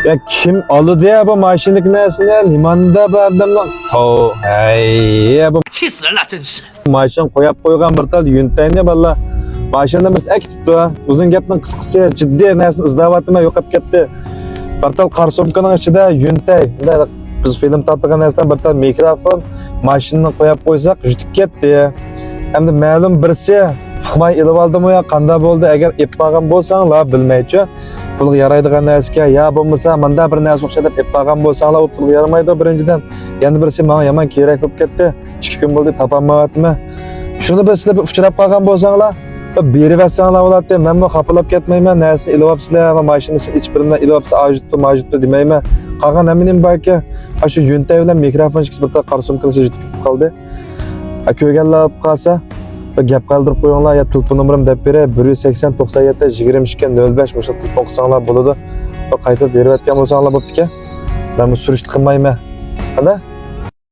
Ya kim aldı ya bu maşinlik nesine limanda bu adamdan. To, hey ya bu 气死人了，真是！ maşin koyup koygan bir tal yünteyni valla. Maşinda biz ekipti. Uzun gapning qisqasi ciddi nesini izlavatma yo'qib ketdi. Bir tal qarsomkaning ichida yüntey. Biz film tatlıgan nesden bir tal mikrofon maşinni koyup koysak yutib ketdi. Endi ma'lum birisi Fıqmay ilib aldımı ya qanda bo'ldi agar eppagan bo'lsanglar bilmaychi pulga yaraydigan narsaga ya bo'lmasa menda bir narsa o'xsha deb eppagan bo'lsanglar u pulga yaramaydi birinchidan yana birisi menga yomon kerak bo'lib ketdi 2 kun bo'ldi topolmayapman shuni bir sizlar uchrab qolgan bo'lsanglar berib versanglar bo'ladi men bu xapalab ketmayman narsani ilib olibsizlar va mashinani ich biridan ilib olibsa majutdi demayman qolgan aminim balki shu yuntay bilan mikrofon chiqib bir qarsumkani yutib qoldi ko'rganlar olib qolsa gap qoldirib qo'yinglar ya telefon nomerim deb beray 180 97 22 05 o'sha telefon qilsanglar bo'ladi qaytib berib aytgan bo'lsanglar bo'pti-ku men bu surishni qilmayman qana